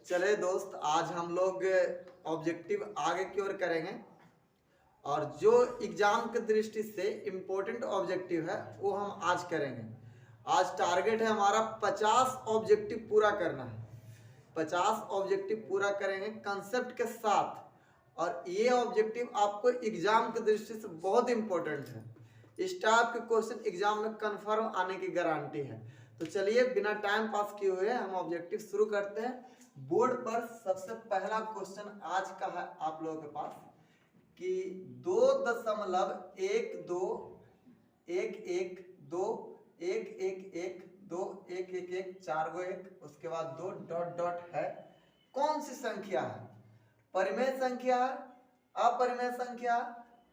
चले दोस्त, आज हम लोग ऑब्जेक्टिव आगे की ओर करेंगे और जो एग्जाम की दृष्टि से इम्पोर्टेंट ऑब्जेक्टिव है वो हम आज करेंगे। आज टारगेट है हमारा 50 ऑब्जेक्टिव पूरा करना है। 50 ऑब्जेक्टिव पूरा करेंगे कंसेप्ट के साथ, और ये ऑब्जेक्टिव आपको एग्जाम की दृष्टि से बहुत इंपॉर्टेंट है। इस टाइप के क्वेश्चन एग्जाम में कंफर्म आने की गारंटी है। तो चलिए बिना टाइम पास किए हुए हम ऑब्जेक्टिव शुरू करते हैं। बोर्ड पर सबसे पहला क्वेश्चन आज का है आप लोगों के पास कि 2.1211121112111 4 गो 1, उसके बाद 2 डॉट डॉट है, कौन सी संख्या है? परिमेय संख्या, अपरिमेय संख्या,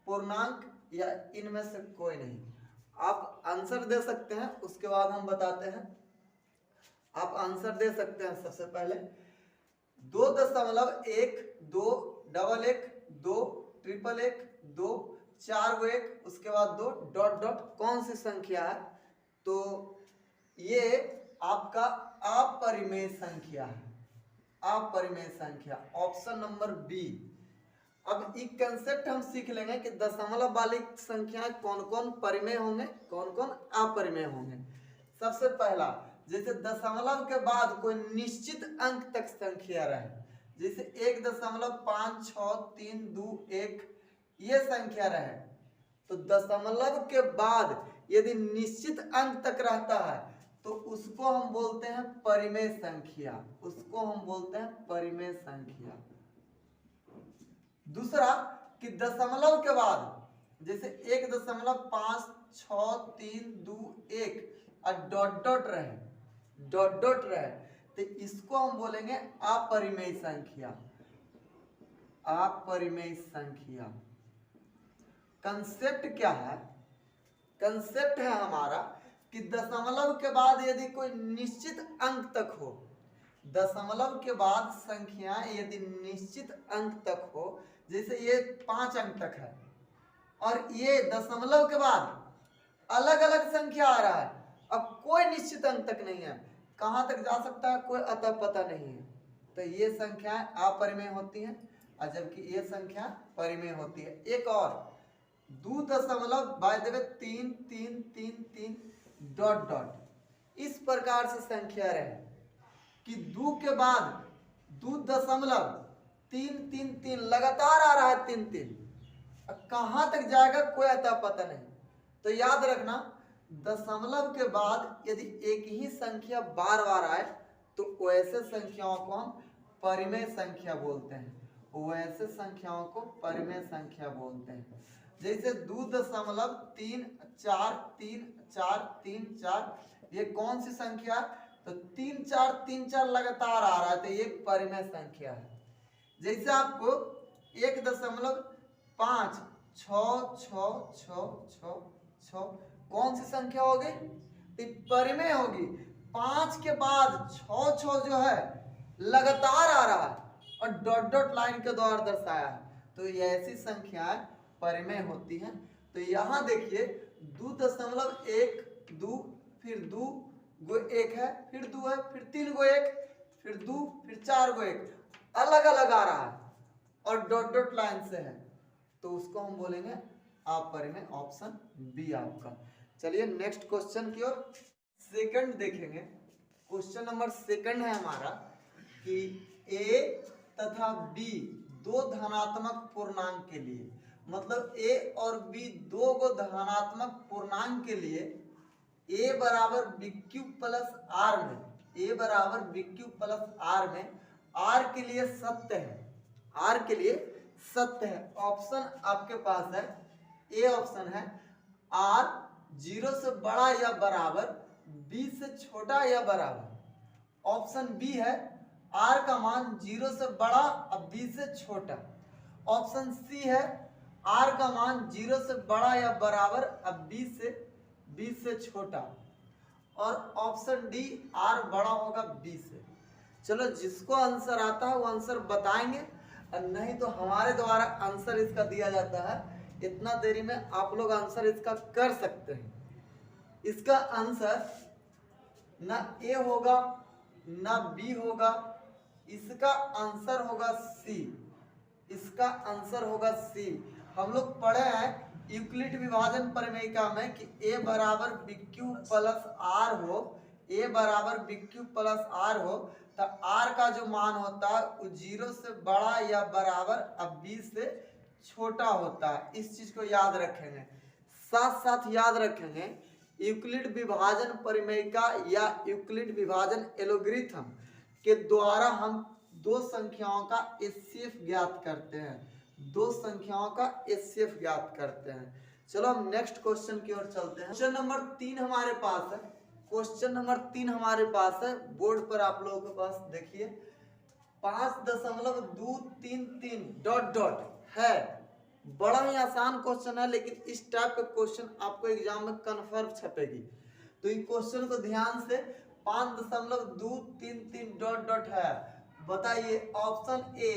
पूर्णांक या इनमें से कोई नहीं? आप आंसर दे सकते हैं, उसके बाद हम बताते हैं। आप आंसर दे सकते हैं सबसे पहले 2.12111211121 4 गो 1, उसके बाद 2 डॉट डॉट, कौन सी संख्या है? तो ये आपका अपरिमेय संख्या है। अपरिमेय संख्या, ऑप्शन नंबर बी। अब एक कंसेप्ट हम सीख लेंगे कि दशमलव वाली संख्याएं कौन कौन परिमेय होंगे, कौन कौन अपरिमेय होंगे। सबसे पहला, जैसे दशमलव के बाद कोई निश्चित अंक तक संख्या रहे, जैसे 1.56321 ये संख्या रहे, तो दशमलव के बाद यदि निश्चित अंक तक रहता है तो उसको हम बोलते हैं परिमेय संख्या। उसको हम बोलते हैं परिमेय संख्या। दूसरा कि दशमलव के बाद जैसे 1.5631 और डॉट डॉट रहे, डॉट डॉट रहे, तो इसको हम बोलेंगे अपरिमेय संख्या। अपरिमेय संख्या। कंसेप्ट क्या है? कंसेप्ट है हमारा कि दशमलव के बाद यदि कोई निश्चित अंक तक हो, दशमलव के बाद संख्या यदि निश्चित अंक तक हो, जैसे ये 5 अंक तक है और ये दशमलव के बाद अलग अलग संख्या आ रहा है, अब कोई निश्चित अंक तक नहीं है, कहां तक जा सकता है कोई अता पता नहीं है, तो ये संख्याएं अपरिमेय होती हैं, और जबकि ये संख्या परिमेय होती है। एक और 2.333 डॉट डॉट, इस प्रकार से संख्या रहे कि 2 के बाद 2.333 लगातार आ रहा है 3 कहां तक जाएगा कोई अता पता नहीं। तो याद रखना, दशमलव के बाद यदि एक ही संख्या बार बार आए तो वैसे संख्याओं को हम परिमेय संख्या बोलते हैं। वैसे संख्याओं को परिमेय संख्या बोलते हैं। जैसे 2.343434, ये कौन सी संख्या? तो 3434 लगातार आ रहा है, तो ये परिमेय संख्या है। जैसे आपको 1.56666 कौन सी संख्या होगी? तो परिमेय होगी। 5 के बाद 6 जो है लगातार आ रहा है और डॉट डॉट लाइन के द्वारा दर्शाया है, तो ये ऐसी संख्याएं परिमेय होती हैं। तो यहाँ देखिए 2.12, फिर 2 गो 1 है, फिर 2 है, फिर 3 गो 1, फिर 2, फिर 4 गो 1, अलग अलग आ रहा है और डॉट डॉट लाइन से है, तो उसको हम बोलेंगे अपरिमेय। ऑप्शन बी आपका। चलिए नेक्स्ट क्वेश्चन की ओर सेकंड देखेंगे। क्वेश्चन नंबर सेकंड है हमारा कि ए तथा बी दो धनात्मक पूर्णांक के लिए, मतलब ए और बी दो गो धनात्मक पूर्णांक के लिए a बराबर bq प्लस r में, a बराबर bq प्लस r में r के लिए सत्य है, r के लिए सत्य है। ऑप्शन आपके पास है, ए ऑप्शन है r 0 से बड़ा या बराबर, b से छोटा या बराबर। ऑप्शन बी है r का मान 0 से बड़ा और b से छोटा। ऑप्शन सी है r का मान 0 से बड़ा या बराबर और b से छोटा। और ऑप्शन डी r बड़ा होगा b से। चलो जिसको आंसर आता है वो आंसर बताएंगे, और नहीं तो हमारे द्वारा आंसर इसका दिया जाता है, इतना देरी में आप लोग आंसर इसका कर सकते हैं। इसका आंसर ना ए होगा ना बी होगा, इसका आंसर होगा सी, इसका आंसर होगा सी। हम लोग पढ़े हैं यूक्लिड विभाजन प्रमेयिका में कि a बराबर bq प्लस r हो, a बराबर bq प्लस r हो, तो r का जो मान होता है वो 0 से बड़ा या बराबर अब b से छोटा होता है। इस चीज को याद रखेंगे, साथ साथ याद रखेंगे यूक्लिड विभाजन परिमेयिका या यूक्लिड विभाजन एलोगरिथम के द्वारा हम दो संख्याओं का एचसीएफ ज्ञात करते हैं, दो संख्याओं का एचसीएफ ज्ञात करते हैं। चलो हम नेक्स्ट क्वेश्चन की ओर चलते हैं। क्वेश्चन नंबर 3 हमारे पास है, क्वेश्चन नंबर 3 हमारे पास है, बोर्ड पर आप लोगों के पास देखिए 5.233 डॉट डॉट है। बड़ा ही आसान क्वेश्चन है, लेकिन इस टाइप का क्वेश्चन आपको एग्जाम में कन्फर्म छपेगी। तो इस क्वेश्चन को ध्यान से 5.233 डॉट डॉट है। बताइए ऑप्शन ए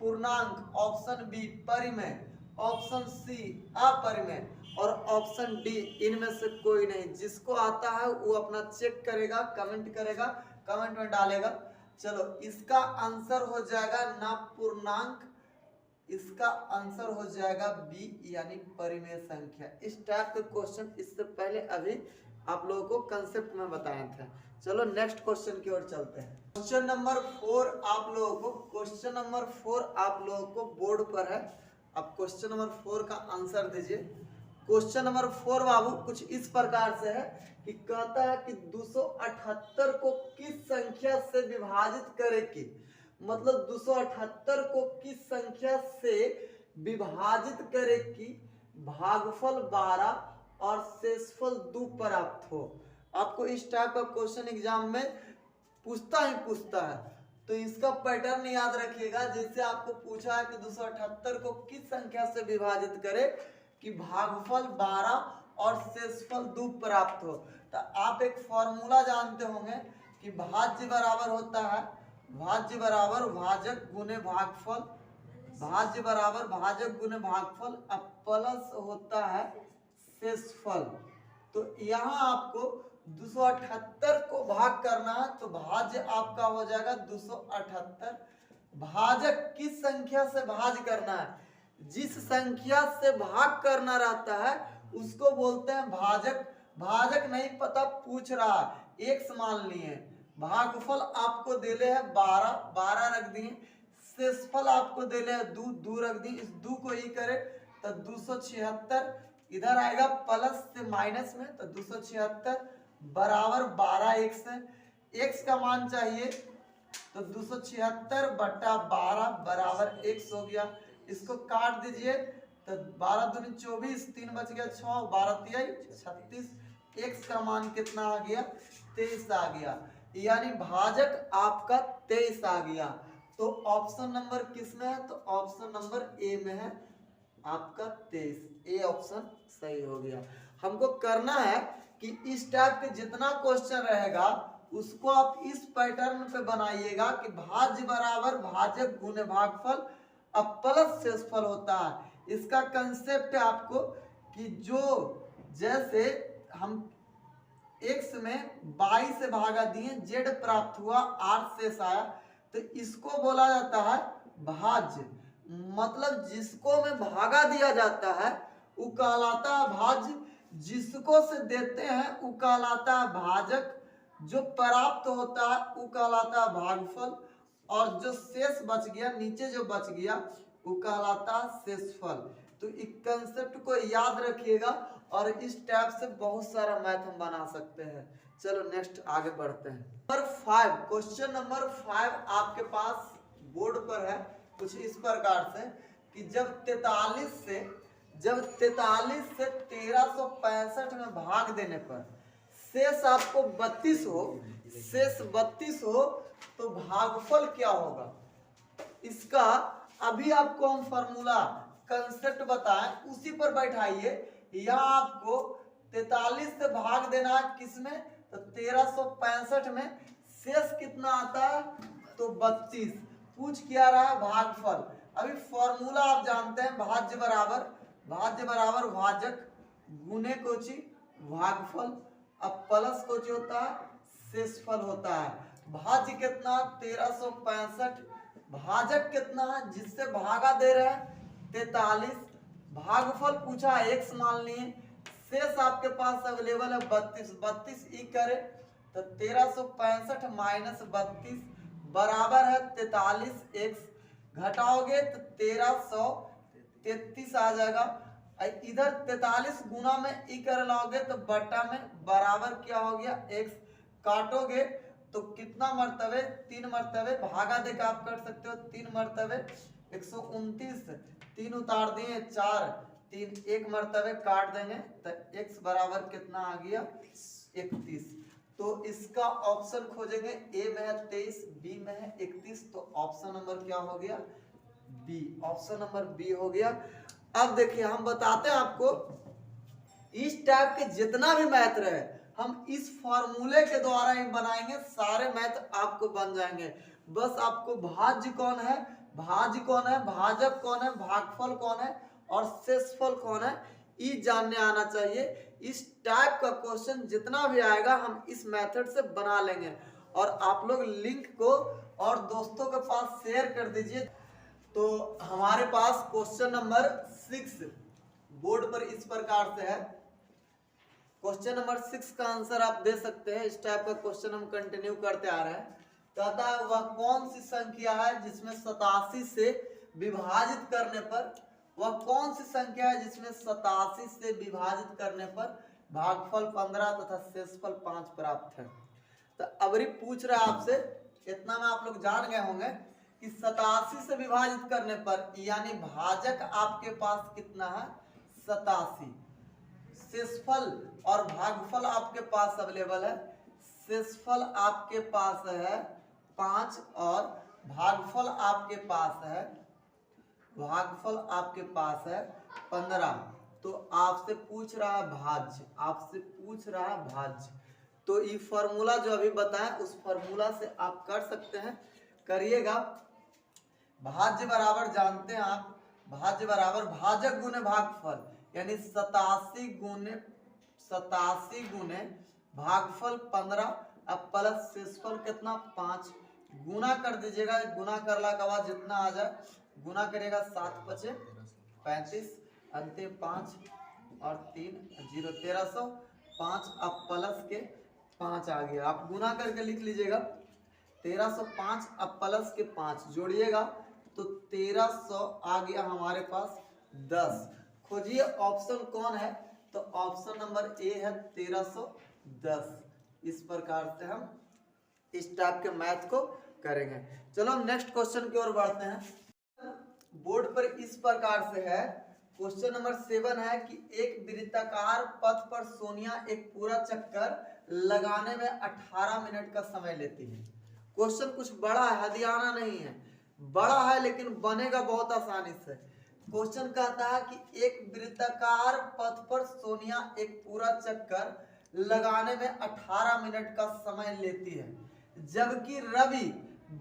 पूर्णांक, ऑप्शन बी परिमेय, ऑप्शन सी अपरिमेय और ऑप्शन डी इनमें से कोई नहीं। जिसको आता है वो अपना चेक करेगा, कमेंट करेगा, कमेंट में डालेगा। चलो इसका आंसर हो जाएगा ना पूर्णांक, इसका आंसर हो जाएगा बी यानी परिमेय संख्या। इस टाइप के क्वेश्चन इससे पहले अभी आप लोगों को कंसेप्ट में बताए थे। चलो नेक्स्ट क्वेश्चन की ओर चलते हैं। क्वेश्चन नंबर 4 आप लोगों को, क्वेश्चन नंबर 4 आप लोगों को बोर्ड पर है। अब क्वेश्चन नंबर 4 का आंसर दीजिए। क्वेश्चन नंबर 4 बाबू कुछ इस प्रकार से है कि कहता है कि 278 को किस संख्या से विभाजित करें कि, मतलब 278 को किस संख्या से विभाजित करें कि भागफल 12 और शेषफल 2 प्राप्त हो। आपको इस टाइप का क्वेश्चन एग्जाम में पूछता है, तो इसका पैटर्न याद रखिएगा। जैसे आपको पूछा है कि 278 को किस संख्या से विभाजित करें कि भागफल 12 और शेषफल 2 प्राप्त हो, तो आप एक फॉर्मूला जानते होंगे कि भाज्य बराबर होता है, भाज्य बराबर भाजक गुने भागफल, भाज्य बराबर भाजक गुने भागफल, अब प्लस होता है शेषफल। तो यहाँ आपको 278 को भाग करना है, तो भाज्य आपका हो जाएगा 278। भाजक किस संख्या से भाज करना है, जिस संख्या से भाग करना रहता है उसको बोलते हैं भाजक। भाजक नहीं पता पूछ रहा है, एक्स मान लिए, भागफल आपको देले है 12, 12 रख दिए, शेषफल आपको देले है 2, 2 रख दिए। इस 2 को ही करे तो 276 इधर आएगा प्लस से माइनस में, तो 276 बराबर 12 एक्स है। एक्स का मान चाहिए तो 276 बटा 12 बराबर एक्स हो गया। इसको काट दीजिए तो 12 दूनी 24, 3 बच गया 6, 12 तिहाई 36। एक्स का मान कितना आ गया, 23 आ गया, यानी भाजक आपका 23 आ गया। तो ऑप्शन नंबर किस में है, तो ऑप्शन नंबर ए में है आपका 23, ए ऑप्शन सही हो गया। हमको करना है कि इस टाइप के जितना क्वेश्चन रहेगा उसको आप इस पैटर्न पे बनाइएगा कि भाज्य बराबर भाजक गुने भागफल अब प्लस शेषफल होता है। इसका कंसेप्ट है आपको कि जो जैसे हम x में 22 से भागा दिए, z प्राप्त हुआ, r शेष आया, तो इसको बोला जाता है भाज्य। मतलब जिसको में भागा दिया जाता है वो कहलाता है भाज्य, जिसको से देते हैं वो कहलाता है भाजक, जो प्राप्त होता है वो कहलाता है भागफल, और जो शेष बच गया, नीचे जो बच गया वो कहलाता है शेषफल। तो इस कंसेप्ट को याद रखिएगा और इस टाइप से बहुत सारा मैथ हम बना सकते हैं। चलो नेक्स्ट आगे बढ़ते हैं। नंबर 5, क्वेश्चन नंबर 5 आपके पास बोर्ड पर है कुछ इस प्रकार से कि जब 43 से 1365 में भाग देने पर शेष आपको 32 हो, शेष 32 हो, तो भागफल क्या होगा। इसका अभी आपको हम फॉर्मूला कंसेप्ट बताएं, उसी पर बैठाइए। यहाँ आपको 43 से भाग देना है किसमें, तो 1365 में, शेष कितना आता है तो 32, पूछ क्या रहा है भागफल। अभी फॉर्मूला आप जानते हैं, भाज्य बराबर भाजक गुने कोची भागफल, अब प्लस कोची होता है शेषफल होता है। भाज्य कितना 1365, भाजक कितना है जिससे भागा दे रहा है 43, भागफल पूछा x मान लिए, शेष आपके पास अवेलेबल है 32, 32 ई करे तो 1365 माइनस 32 बराबर है 43x, घटाओगे तो 1333 आ जाएगा। इधर 43 गुना में ई कर लाओगे तो बटा में बराबर क्या हो गया x, काटोगे तो कितना मर्तबे 3 मर्तबे, भागा देकर आप कर सकते हो 3 मर्तबे 129, 3 उतार दिए 4, 3 एक मर्तबे काट देंगे तो x बराबर कितना आ गया 31। तो इसका ऑप्शन खोजेंगे, ए में है 23, बी में है 31, तो ऑप्शन नंबर क्या हो गया बी, ऑप्शन नंबर बी हो गया। अब देखिए हम बताते हैं आपको, इस टाइप के जितना भी मैथ रहे हम इस फॉर्मूले के द्वारा ही बनाएंगे, सारे मैथ आपको बन जाएंगे। बस आपको भाज्य कौन है, भाज्य कौन है, भाजक कौन है, भागफल कौन है और शेषफल कौन है, ये जानने आना चाहिए। इस टाइप का क्वेश्चन जितना भी आएगा हम इस मेथड से बना लेंगे, और आप लोग लिंक को और दोस्तों के पास शेयर कर दीजिए। तो हमारे पास क्वेश्चन नंबर 6 बोर्ड पर इस प्रकार से है। क्वेश्चन नंबर 6 का आंसर आप दे सकते हैं। इस टाइप का क्वेश्चन हम कंटिन्यू करते आ रहे हैं। कहता है वह कौन सी संख्या है जिसमें 87 से विभाजित करने पर, वह कौन सी संख्या है जिसमें 87 से विभाजित करने पर भागफल 15 तथा शेषफल 5 प्राप्त है। तो अबरी पूछ रहा है आपसे, इतना में आप लोग जान गए होंगे कि 87 से विभाजित करने पर यानी भाजक आपके पास कितना है 87, शेषफल और भागफल आपके पास अवेलेबल है। शेषफल आपके पास है 5 और भागफल आपके पास है, भागफल आपके पास है 15। तो आपसे पूछ रहा है भाज्य, आपसे पूछ रहा है भाज्य। तो ये फॉर्मूला जो अभी बताएं उस फॉर्मूला से आप कर सकते हैं, करिएगा। भाज्य बराबर जानते हैं आप, भाज्य बराबर भाजक गुने भागफल, यानी 87 गुने भागफल 15 अब प्लस शेषफल कितना 5, गुना कर दीजिएगा। गुना करला के बाद जितना आ जाए गुना करिएगा, 7 पचे 35, अंतिम 5 और 3 0, 1300, 5 अब प्लस के 5 आ गया। आप गुना करके लिख लीजिएगा 1305 अब प्लस के 5 जोड़िएगा तो 1300 आ गया हमारे पास 10। खोजिए ऑप्शन कौन है, तो ऑप्शन नंबर ए है 1310। इस प्रकार से हम इस टाइप के मैथ को करेंगे। चलो हम नेक्स्ट क्वेश्चन की ओर बढ़ते हैं। बोर्ड पर इस प्रकार से है, क्वेश्चन नंबर 7 है कि एक वृत्ताकार पथ पर सोनिया एक पूरा चक्कर लगाने में 18 मिनट का समय लेती है। क्वेश्चन कुछ बड़ा है, हदियाना नहीं है, बड़ा है लेकिन बनेगा बहुत आसानी से। क्वेश्चन कहता है कि एक वृत्ताकार पथ पर सोनिया एक पूरा चक्कर लगाने में 18 मिनट का समय लेती है, जबकि रवि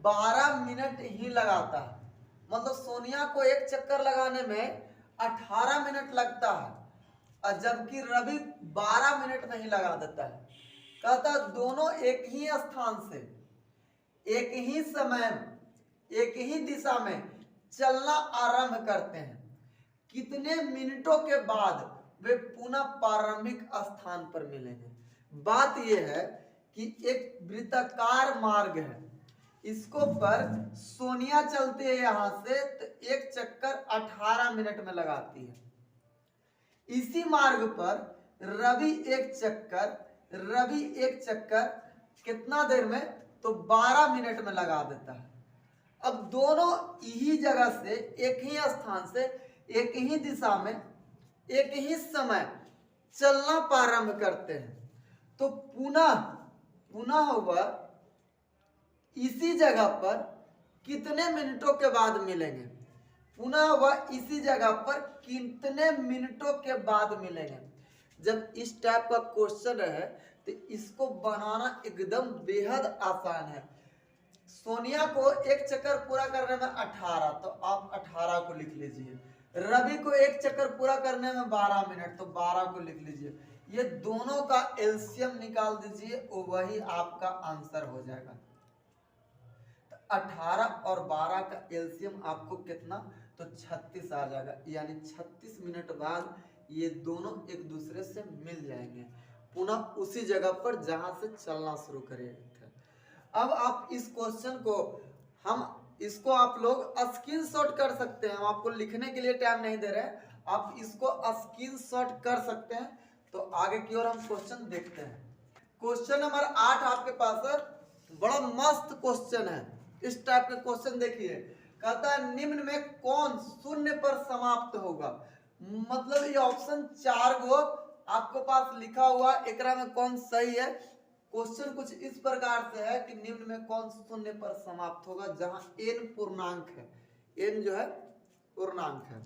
12 मिनट ही लगाता है। मतलब सोनिया को एक चक्कर लगाने में 18 मिनट लगता है और जबकि रवि 12 मिनट में ही लगा देता है। कहता दोनों एक ही स्थान से एक ही समय एक ही दिशा में चलना आरंभ करते हैं, कितने मिनटों के बाद वे पुनः प्रारंभिक स्थान पर मिलेंगे। बात यह है कि एक वृत्ताकार मार्ग है, इसको पर सोनिया चलती है यहां से तो एक चक्कर 18 मिनट में लगाती है। इसी मार्ग पर रवि एक चक्कर कितना देर में, तो 12 मिनट में लगा देता है। अब दोनों यही जगह से एक ही स्थान से एक ही दिशा में एक ही समय चलना प्रारंभ करते हैं, तो पुनः वह इसी जगह पर कितने मिनटों के बाद मिलेंगे, पुनः वह इसी जगह पर कितने मिनटों के बाद मिलेंगे। जब इस टाइप का क्वेश्चन है तो इसको बनाना एकदम बेहद आसान है। सोनिया को एक चक्कर पूरा करने में 18, तो आप 18 को लिख लीजिए। रवि को एक चक्कर पूरा करने में 12 मिनट, तो 12 को लिख लीजिए। ये दोनों का एलसीएम निकाल दीजिए, वही आपका आंसर हो जाएगा। 18 और 12 का एलसीएम आपको कितना, तो 36 आ जाएगा। यानी 36 मिनट बाद ये दोनों एक दूसरे से मिल जाएंगे, पुनः उसी जगह पर जहां से चलना शुरू करेंगे। अब आप इस क्वेश्चन को इसको आप लोग स्क्रीनशॉट कर सकते हैं। हम आपको लिखने के लिए टाइम नहीं दे रहे हैं, आप इसको स्क्रीनशॉट कर सकते हैं। तो आगे की ओर हम क्वेश्चन देखते हैं। क्वेश्चन नंबर 8 आपके पास है, बड़ा मस्त क्वेश्चन है। इस टाइप के क्वेश्चन देखिए, कहता है निम्न में कौन शून्य पर समाप्त होगा। मतलब ये ऑप्शन 4 गो आपके पास लिखा हुआ, एकरा में कौन सही है। क्वेश्चन कुछ इस प्रकार से है कि निम्न में कौन शून्य पर समाप्त होगा, जहां n पूर्णांक है, n जो है पूर्णांक है।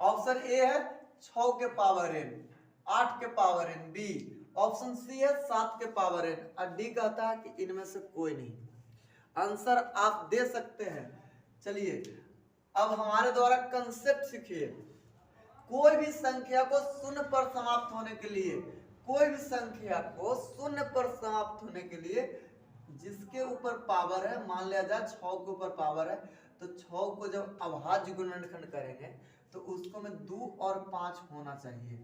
ऑप्शन ए है 6 के पावर n, 8 के power n, B option C है 7 के पावर n, और डी कहता है कि इनमें से कोई नहीं। आंसर आप दे सकते हैं। चलिए अब हमारे द्वारा कंसेप्ट सीखिए। कोई भी संख्या को शून्य पर समाप्त होने के लिए, कोई भी संख्या को शून्य पर समाप्त होने के लिए जिसके ऊपर पावर है, मान लिया जाए 6 के ऊपर पावर है, तो 6 को जब अभाज्य गुणनखंड करेंगे तो उसको में 2 और 5 होना चाहिए।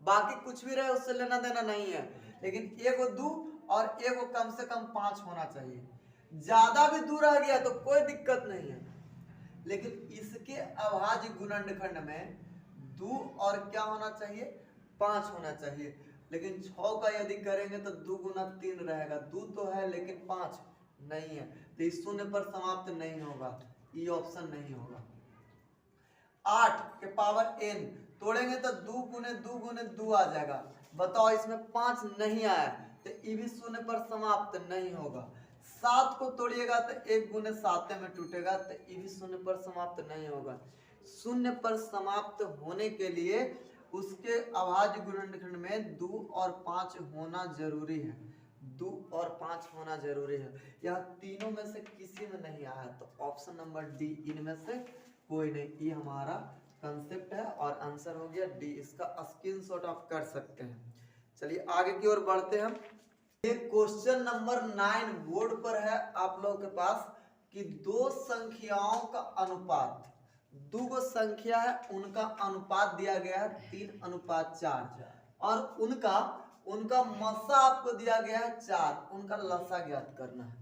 बाकी कुछ भी रहे उससे लेना देना नहीं है, लेकिन एगो 2 और एगो कम से कम 5 होना चाहिए। ज्यादा भी दूर आ गया तो कोई दिक्कत नहीं है, लेकिन इसके अभाज्य गुणनखंड में 2 और क्या होना चाहिए, 5 होना चाहिए। लेकिन 6 का यदि करेंगे तो 2 गुना 3 रहेगा, 2 तो है लेकिन 5 नहीं है, तो इस शून्य पर समाप्त नहीं होगा, ये ऑप्शन नहीं होगा। 8 के पावर n तोड़ेंगे तो 2 गुने 2 गुने 2 आ जाएगा। बताओ इसमें 5 नहीं आया तो ये भी शून्य पर समाप्त नहीं होगा। 7 को तोड़िएगा तो 1 गुने 7 में टूटेगा, तो ये भी शून्य पर समाप्त नहीं होगा। शून्य पर समाप्त होने के लिए उसके अभाज्य गुणनखंड में 2 और 5 होना जरूरी है, 2 और 5 होना जरूरी है। यह तीनों में से किसी में नहीं आया, तो ऑप्शन नंबर डी, इनमें से कोई नहीं। ये हमारा कंसेप्ट है और आंसर हो गया डी। इसका स्क्रीनशॉट आप कर सकते हैं। चलिए आगे की ओर बढ़ते हैं। ये क्वेश्चन नंबर 9 बोर्ड पर है आप लोगों के पास कि दो संख्याओं का अनुपात, दो गो संख्या है उनका अनुपात दिया गया है 3:4 और उनका मस्सा आपको दिया गया है 4, उनका लसा ज्ञात करना है।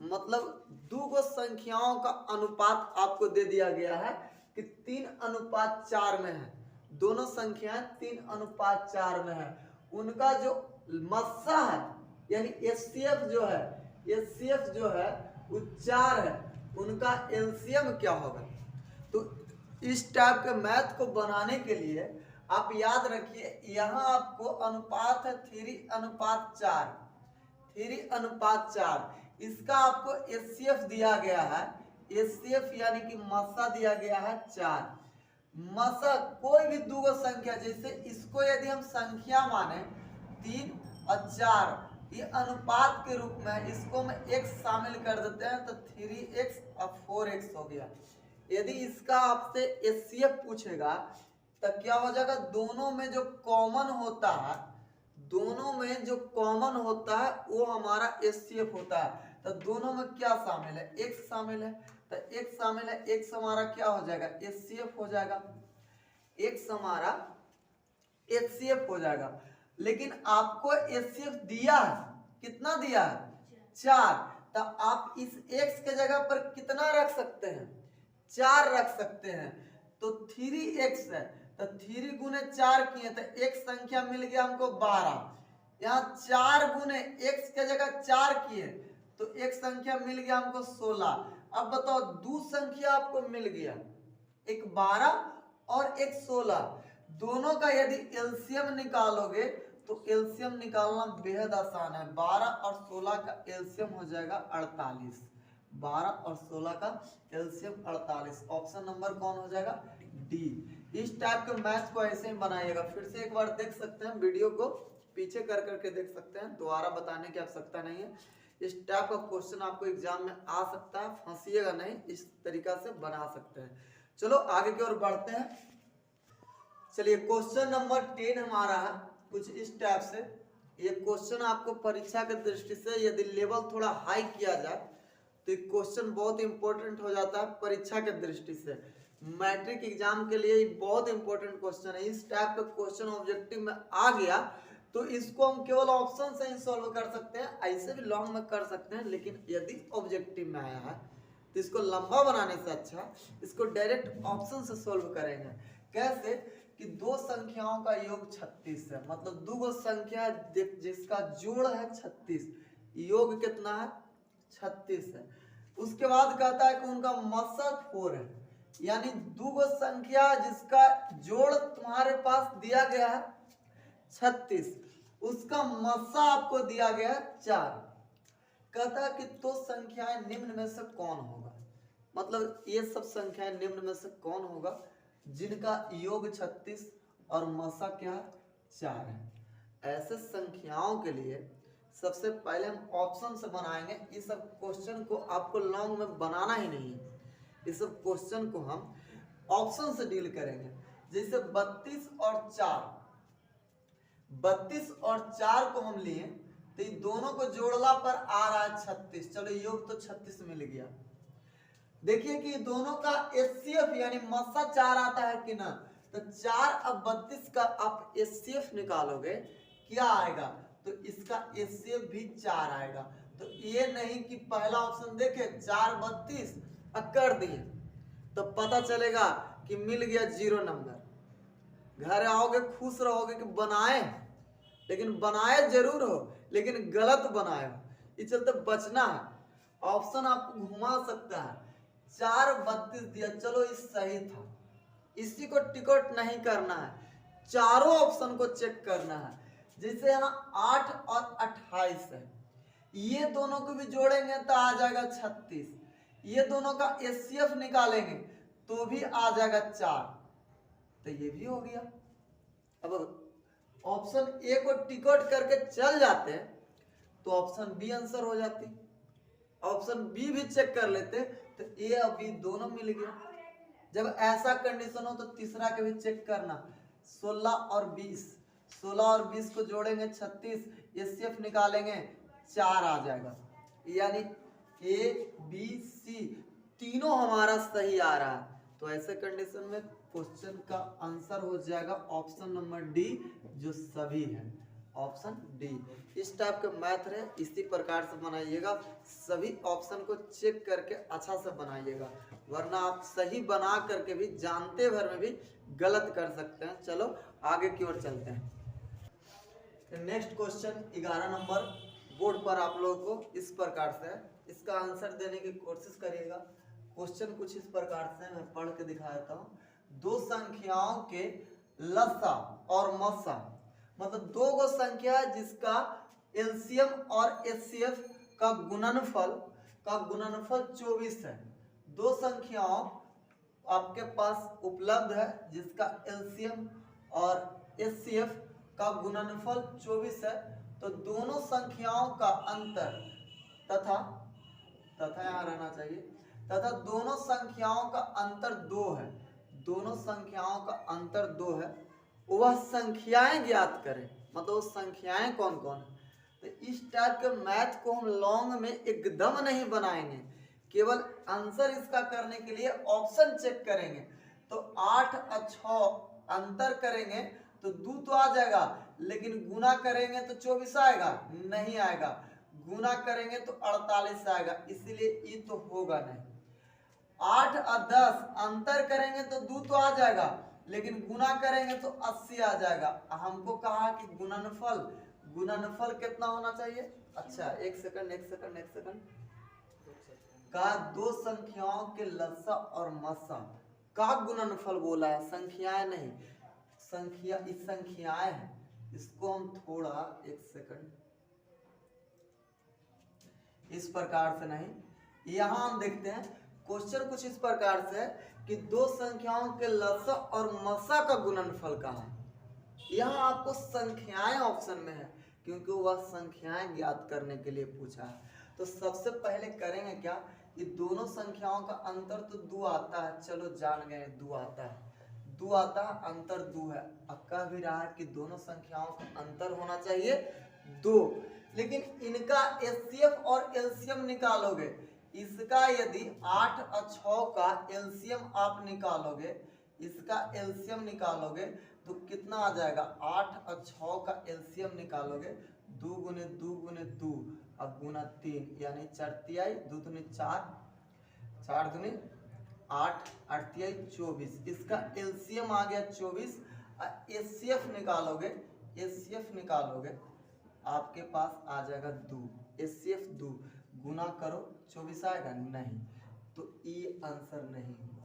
मतलब दो गो संख्याओं का अनुपात आपको दे दिया गया है कि 3:4 में है, दोनों संख्याएं 3:4 में है। उनका जो मस्सा है यानी एचसीएफ जो है वो 4 है, उनका एलसीएम क्या होगा। तो इस टाइप के मैथ को बनाने के लिए आप याद रखिए, यहाँ आपको अनुपात है 3:4, 3:4। इसका आपको एचसीएफ दिया गया है, एचसीएफ यानी कि मस्सा दिया गया है 4। मस्सा कोई भी दो संख्या, जैसे इसको यदि हम संख्या माने 3 और 4, ये अनुपात के रूप में, इसको में x शामिल कर देते हैं तो 3x और 4x हो गया। यदि इसका आपसे एचसीएफ पूछेगा तो क्या हो जाएगा, दोनों में जो कॉमन होता है, दोनों में जो कॉमन होता है वो हमारा एचसीएफ होता है। तो दोनों में क्या शामिल है, x शामिल है, तो x शामिल है, x हमारा क्या हो जाएगा, एचसीएफ हो जाएगा, x हमारा एचसीएफ हो जाएगा। लेकिन आपको एचसीएफ दिया है, कितना दिया है, 4, तो आप इस x के जगह पर कितना रख सकते हैं, 4 रख सकते हैं। तो 3x है, तो 3 गुने 4 किए तो एक संख्या मिल गया हमको 12। यहाँ 4 गुने x के जगह 4 किए तो एक संख्या मिल गया हमको 16। अब बताओ दो संख्या आपको मिल गया, एक 12 और एक 16। दोनों का यदि एलसीएम निकालोगे तो एलसीएम निकालना बेहद आसान है। 12 और 16 का एलसीएम हो जाएगा 48। 12 और 16 का एलसीएम 48। ऑप्शन नंबर कौन हो जाएगा, डी। इस टाइप के मैथ को ऐसे ही बनाइएगा। फिर से एक बार देख सकते हैं, वीडियो को पीछे कर करके देख सकते हैं, दोबारा बताने की आवश्यकता नहीं है। इस टाइप का क्वेश्चन आपको एग्जाम में आ सकता है, फंसिएगा नहीं, इस तरीका से बना सकते हैं। चलो आगे की ओर बढ़ते हैं। चलिए क्वेश्चन नंबर 10 हमारा है कुछ इस टाइप से। ये क्वेश्चन आपको परीक्षा के दृष्टि से यदि लेवल थोड़ा हाई किया जाए तो ये क्वेश्चन बहुत इंपॉर्टेंट हो जाता है परीक्षा के दृष्टि से। मैट्रिक एग्जाम के लिए बहुत इंपॉर्टेंट क्वेश्चन है। इस टाइप का क्वेश्चन ऑब्जेक्टिव में आ गया तो इसको हम केवल ऑप्शन से ही सॉल्व कर सकते हैं, ऐसे भी लॉन्ग में कर सकते हैं, लेकिन यदि ऑब्जेक्टिव में आया है तो इसको लंबा बनाने से अच्छा इसको डायरेक्ट ऑप्शन से सॉल्व करेंगे। कैसे कि दो संख्याओं का योग 36 है, मतलब दो गो संख्या जिसका जोड़ है 36, योग कितना है 36 है। उसके बाद कहता है कि उनका मस्सा 4 है, यानी दो गो संख्या जिसका जोड़ तुम्हारे पास दिया गया है 36, उसका मस्सा आपको दिया गया है 4। कहता है कि तो संख्याएं निम्न में से कौन होगा, मतलब ये सब संख्याएं निम्न में से कौन होगा जिनका योग 36 और मस्सा क्या है 4 है। ऐसे संख्याओं के लिए सबसे पहले हम ऑप्शन से बनाएंगे। इस सब क्वेश्चन को आपको लॉन्ग में बनाना ही नहीं है, इस सब क्वेश्चन को हम ऑप्शन से डील करेंगे। जैसे 32 और 4, 32 और 4 को हम लिए तो इन दोनों को जोड़ला पर आ रहा है 36, चलो योग तो 36 मिल गया। देखिए कि दोनों का एचसीएफ यानी मस्सा 4 आता है कि ना, तो 4 अब 32 का आप एचसीएफ निकालोगे क्या आएगा, तो इसका एचसीएफ भी 4 आएगा। तो ये नहीं कि पहला ऑप्शन देखे 4 32 कर दिए तो पता चलेगा कि मिल गया 0 नंबर। घर आओगे खुश रहोगे कि बनाए, लेकिन बनाए जरूर हो लेकिन गलत बनाए हो, इस चलते बचना है। ऑप्शन आपको घुमा सकता है। 4 32 दिया, चलो इस सही था, इसी को टिकट नहीं करना है, चारों ऑप्शन को चेक करना है। जैसे यहाँ 8 और 28 है, ये दोनों को भी जोड़ेंगे तो आ जाएगा 36, ये दोनों का एचसीएफ निकालेंगे तो भी आ जाएगा 4, तो ये भी हो गया। अब ऑप्शन ए को टिकट करके चल जाते तो ऑप्शन बी आंसर हो जाती, ऑप्शन बी भी चेक कर लेते तो ए और बी दोनों मिल गया। जब ऐसा कंडीशन हो तो तीसरा के भी चेक करना, 16 और 20, 16 और 20 को जोड़ेंगे 36, एचसीएफ निकालेंगे 4 आ जाएगा, यानी ए बी सी तीनों हमारा सही आ रहा है। तो ऐसे कंडीशन में क्वेश्चन का आंसर हो जाएगा ऑप्शन नंबर डी, जो सभी है, ऑप्शन डी। इस टाइप का मैथ है, इसी प्रकार से बनाइएगा, सभी ऑप्शन को चेक करके अच्छा से बनाइएगा, वरना आप सही बना करके भी जानते भर में भी गलत कर सकते हैं। चलो आगे की ओर चलते हैं। नेक्स्ट क्वेश्चन 11 नंबर बोर्ड पर आप लोगों को इस प्रकार से है, इसका आंसर देने की कोशिश करिएगा। क्वेश्चन कुछ इस प्रकार से मैं पढ़ के दिखा देता हूँ। दो संख्याओं के लसा और मस्सा, मतलब दो गो संख्या जिसका एलसीएम और एचसीएफ का गुणनफल 24 है। दो संख्याओं आपके पास उपलब्ध है जिसका एलसीएम और एचसीएफ का गुणनफल 24 है, तो दोनों संख्याओं का अंतर तथा यहाँ रहना चाहिए, तथा दोनों संख्याओं का अंतर 2 है, दोनों संख्याओं का अंतर 2 है, वह संख्याएं ज्ञात करें, मतलब संख्याएं कौन कौन है। तो इस टाइप के मैथ को हम लॉन्ग में एकदम नहीं बनाएंगे, केवल आंसर इसका करने के लिए ऑप्शन चेक करेंगे। तो 8 और 6 अंतर करेंगे तो 2 तो आ जाएगा, लेकिन गुना करेंगे तो 24 आएगा, नहीं आएगा, गुना करेंगे तो 48 आएगा, इसीलिए ये तो होगा नहीं। 8 और 10 अंतर करेंगे तो 2 तो आ जाएगा, लेकिन गुना करेंगे तो 80 आ जाएगा। हमको कहा कि गुणनफल कितना होना चाहिए। अच्छा एक सेकंड का दो संख्याओं के लसा और मस्सा का गुणनफल बोला है, संख्याएं नहीं, संख्याएं हैं, इसको हम थोड़ा एक सेकंड इस प्रकार से नहीं, यहां हम देखते हैं क्वेश्चन कुछ इस प्रकार से है कि दो संख्याओं के लसा और मस्सा का गुणनफल कहाँ है। यहाँ आपको संख्याएं ऑप्शन में है क्योंकि वह संख्याएं ज्ञात करने के लिए पूछा है। तो सबसे पहले करेंगे क्या, ये दोनों संख्याओं का अंतर तो 2 आता है, चलो जान गए 2 आता है, 2 आता है, अंतर 2 है। अब कह भी रहा है कि दोनों संख्याओं का अंतर होना चाहिए 2, लेकिन इनका एचसीएफ और एलसीएम निकालोगे, इसका यदि 8 और 6 का एलसीएम आप निकालोगे, इसका एलसीएम निकालोगे तो कितना आ जाएगा? 8 और 6 का एलसीएम निकालोगे 2 गुने 2 गुने 2 और गुना 3 यानी 4 तिहाई 2 दूनी 4, 4 दूनी 8, 8 तिहाई 24। इसका एलसीएम आ गया 24। एचसीएफ निकालोगे, एचसीएफ निकालोगे आपके पास आ जाएगा 2, एचसीएफ 2 गुना करो 24 आएगा नहीं, तो ये आंसर नहीं हुआ।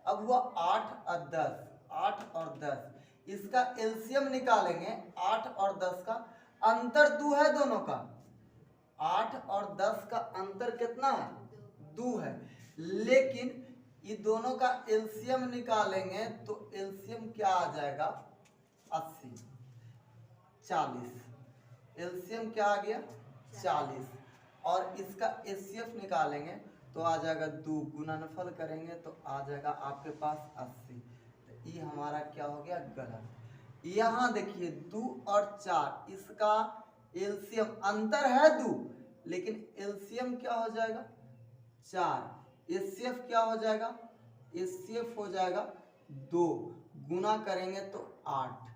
अब हुआ 8 और 10, 8 और 10 इसका एलसीएम निकालेंगे। 8 और 10 का अंतर 2 है दोनों का, 8 और 10 का अंतर कितना है? 2 है, लेकिन ये दोनों का एलसीएम निकालेंगे तो एलसीएम क्या आ जाएगा? 80, 40। एलसीएम क्या आ गया? 40। और इसका एचसीएफ निकालेंगे तो आ जाएगा 2, गुणनफल करेंगे तो आ जाएगा आपके पास 80। तो ये हमारा क्या हो गया? गलत। यहाँ देखिए 2 और 4 इसका एलसीएम अंतर है 2, लेकिन एलसीएम क्या हो जाएगा? 4। एचसीएफ क्या हो जाएगा? एचसीएफ हो जाएगा 2, गुना करेंगे तो 8,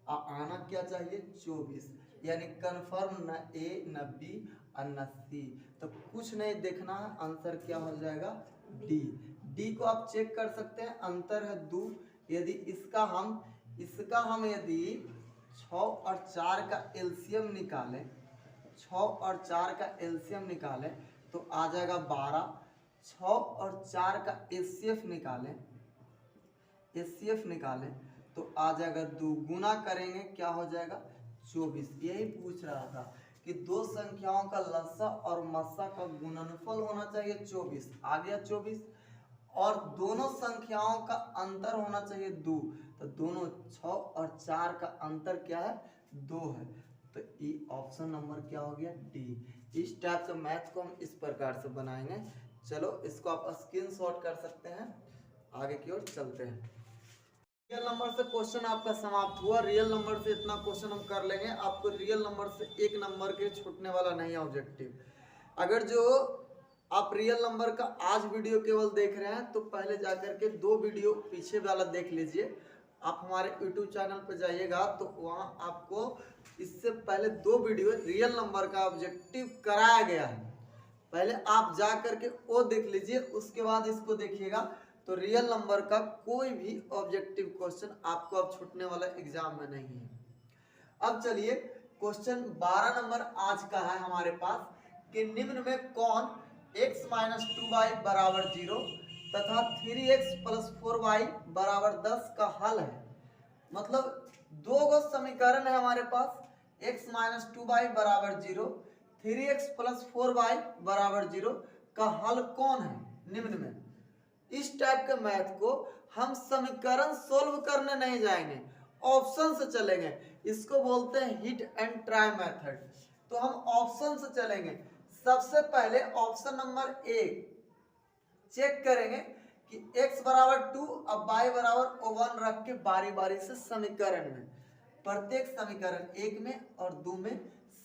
आना क्या चाहिए? 24। यानी कंफर्म न ए न बी और न सी, तो कुछ नहीं देखना है, आंसर क्या हो जाएगा? डी। डी को आप चेक कर सकते हैं, अंतर है 2। यदि इसका हम यदि 6 और 4 का एलसीएम निकालें, 6 और 4 का एलसीएम निकालें तो आ जाएगा 12। 6 और 4 का एचसीएफ निकालें, एचसीएफ निकालें तो आ जाएगा 2, गुना करेंगे क्या हो जाएगा? 24। यही पूछ रहा था कि दो संख्याओं का लसा और मस्सा का गुणनफल होना चाहिए 24, आ गया 24। और दोनों संख्याओं का अंतर होना चाहिए 2, तो दोनों 6 और 4 का अंतर क्या है? 2 है, तो ये ऑप्शन नंबर क्या हो गया? डी। इस टाइप से मैथ को हम इस प्रकार से बनाएंगे। चलो इसको आप स्क्रीनशॉट कर सकते हैं, आगे की ओर चलते हैं। रियल नंबर से क्वेश्चन आपका समाप्त हुआ। रियल नंबर से इतना क्वेश्चन हम कर लेंगे, आपको रियल नंबर से 1 नंबर के छूटने वाला नहीं है ऑब्जेक्टिव। अगर जो आप रियल नंबर का आज वीडियो केवल देख रहे हैं तो पहले जाकर के 2 वीडियो पीछे वाला देख लीजिए। आप हमारे यूट्यूब चैनल पर जाइएगा तो वहाँ आपको इससे पहले 2 वीडियो रियल नंबर का ऑब्जेक्टिव कराया गया है, पहले आप जा करके वो देख लीजिए, उसके बाद इसको देखिएगा तो रियल नंबर का कोई भी ऑब्जेक्टिव क्वेश्चन आपको अब छूटने वाला एग्जाम में नहीं है। अब चलिए क्वेश्चन 12 नंबर आज का है हमारे पास कि निम्न में कौन x - 2y बराबर 0 तथा 3x + 4y बराबर 10 का हल है। मतलब 2 गो समीकरण है हमारे पास, x - 2y बराबर 0, 3x + 4y बराबर 0 का हल कौन है निम्न में। इस टाइप के मैथ को हम समीकरण सोल्व करने नहीं जाएंगे, ऑप्शन से चलेंगे। इसको बोलते हैं हिट एंड ट्राई मेथड। तो हम ऑप्शन से चलेंगे। सबसे पहले ऑप्शन नंबर 1 चेक करेंगे कि x बराबर 2 और y बराबर 1 रख के बारी बारी से समीकरण में, प्रत्येक समीकरण 1 में और 2 में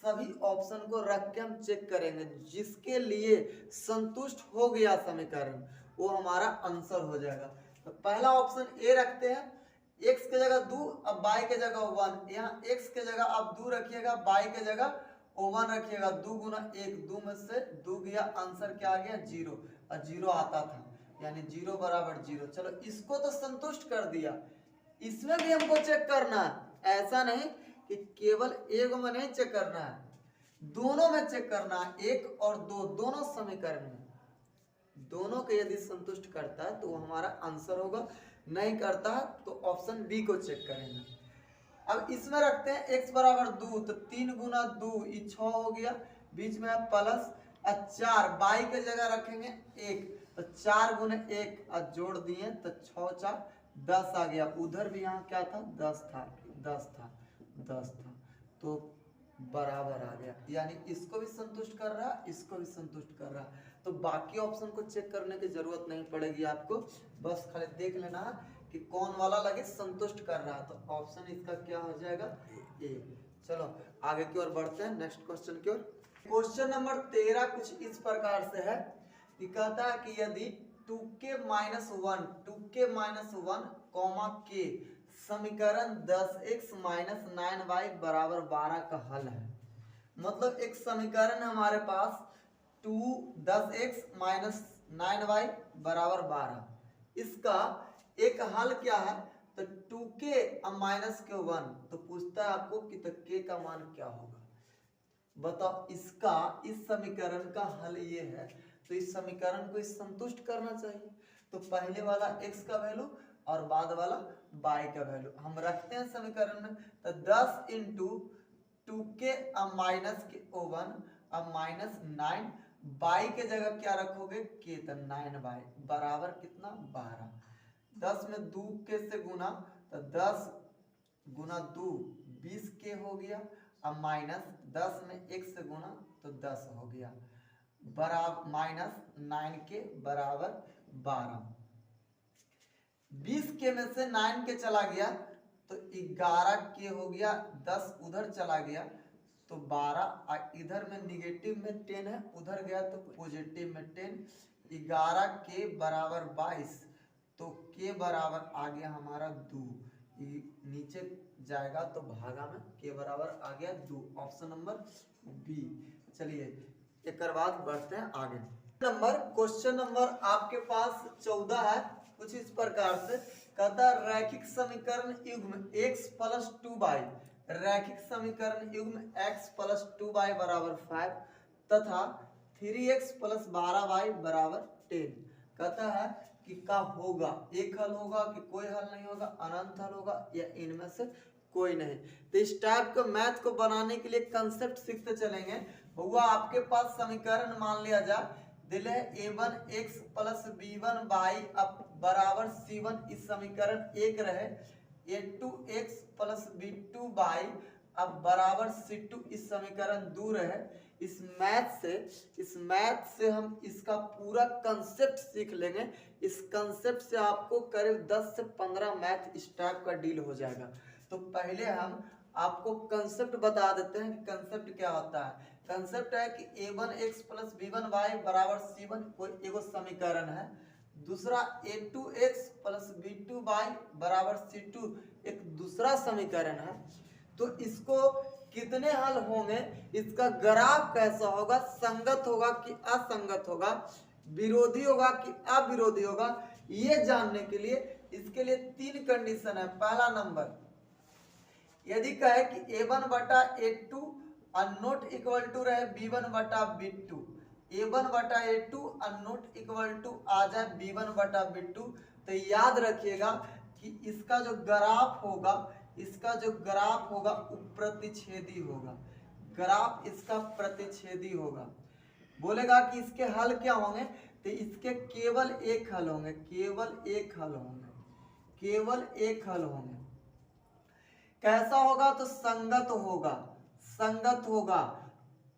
सभी ऑप्शन को रख के हम चेक करेंगे। जिसके लिए संतुष्ट हो गया समीकरण वो हमारा आंसर हो जाएगा। तो पहला ऑप्शन ए रखते हैं, x के जगह 2 अब y के जगह 1। यहाँ x के जगह आप 2 रखिएगा, y के जगह 1 रखिएगा। 2 गुना 1, 2 में से 2 गया, आंसर क्या आ गया? 0। और 0 आता था यानी 0 बराबर 0। चलो इसको तो संतुष्ट कर दिया, इसमें भी हमको चेक करना है। ऐसा नहीं कि केवल एक में नहीं चेक करना है, दोनों में चेक करना है। 1 और 2 दोनों समीकरण में, दोनों के यदि संतुष्ट करता है तो वो हमारा आंसर होगा, नहीं करता है तो ऑप्शन बी को चेक करेंगे। अब इसमें रखते हैं x बराबर 2, तो 3 गुना 2 ये 6 हो गया, बीच में प्लस 4, y के जगह रखेंगे 1, तो 4 गुना 1 और जोड़ दिए तो 6 4 10 आ गया। उधर भी यहाँ क्या था? 10 था, 10 था, 10 था, तो बराबर आ गया। यानी इसको भी संतुष्ट कर रहा, इसको भी संतुष्ट कर रहा। तो बाकी ऑप्शन को चेक करने की जरूरत नहीं पड़ेगी आपको, बस खाली देख लेना कि कौन वाला लगे संतुष्ट कर रहा। तो ऑप्शन इसका क्या हो जाएगा? ए। चलो आगे की ओर बढ़ते हैं, नेक्स्ट क्वेश्चन की ओर। क्वेश्चन नंबर 13 कुछ इस प्रकार से है ये कहता है कि यदि 2k-1 कॉमा के समीकरण 10x - 9y बराबर 12 का हल है। मतलब एक समीकरण है हमारे पास 10x - 9y बराबर 12, इसका एक हल क्या है, तो 2k माइनस के 1, तो पूछता है आपको कि तो k का मान क्या होगा। बताओ, इसका इस समीकरण का हल ये है, तो इस समीकरण को संतुष्ट करना चाहिए। तो पहले वाला x का वैल्यू और बाद वाला y का वैल्यू हम रखते हैं समीकरण में। तो 10 इंटू 2k माइनस के 1 अब माइनस 9, y के जगह क्या रखोगे k, तो 9y बराबर कितना 12। 10 में 2 के से गुना, तो 10 गुना 2 20k हो गया। अब माइनस 10 में 1 से गुना तो 10 हो गया, बराबर माइनस 9 के बराबर 12। 20 के में से 9 के चला गया तो 11 के हो गया, 10 उधर चला गया तो 12, इधर में निगेटिव में 10 है, उधर गया तो पॉजिटिव में 10। 11 के बराबर 22, तो के बराबर आ गया हमारा 2, नीचे जाएगा तो भागा में के बराबर आ गया 2, ऑप्शन नंबर बी। चलिए एक बाद बढ़ते हैं आगे। क्वेश्चन नंबर आपके पास 14 है, कुछ इस प्रकार से कहता है रैखिक समीकरण युग्म x प्लस 2y, रैखिक समीकरण युग्म x प्लस 2y बराबर 5 तथा 3x प्लस 12y बराबर 10। कहता है कि का होगा, एक हल होगा कि कोई हल नहीं होगा, अनंत हल होगा या इनमें से कोई नहीं। तो इस टाइप का मैथ को बनाने के लिए कंसेप्ट सीखते चलेंगे। हुआ आपके पास समीकरण मान लिया जाए, दिले a1x प्लस b1y अब बराबर c1, इस समीकरण एक रहे, a2x प्लस b2y अब बराबर c2, इस समीकरण 2 रहे। इस मैथ से हम इसका पूरा कंसेप्ट सीख लेंगे। इस कंसेप्ट से आपको करीब 10 से 15 मैथ इस टाइप का डील हो जाएगा। तो पहले हम आपको कंसेप्ट बता देते हैं कि कंसेप्ट क्या होता है। कंसेप्ट है कि a1x प्लस b1y बराबर c1 कोई एगो समीकरण है, दूसरा a2x प्लस b2y बराबर c2 एक दूसरा समीकरण है। तो इसको कितने हल होंगे, इसका ग्राफ कैसा होगा, संगत होगा कि असंगत होगा, विरोधी होगा कि अविरोधी होगा, ये जानने के लिए इसके लिए 3 कंडीशन है। पहला नंबर, यदि कहे कि a1 बटा a2 नॉट इक्वल टू रहे b1 बटा b2, a1 बटा a2 नॉट इक्वल टू आ जाए b1 बटा b2, तो याद रखिएगा कि इसका जो ग्राफ होगा, इसका जो ग्राफ होगा वो प्रतिच्छेदी होगा, ग्राफ इसका प्रतिच्छेदी होगा। बोलेगा कि इसके हल क्या होंगे, तो इसके केवल एक हल होंगे, केवल एक हल होंगे, केवल एक हल होंगे। कैसा होगा, तो संगत होगा, संगत होगा,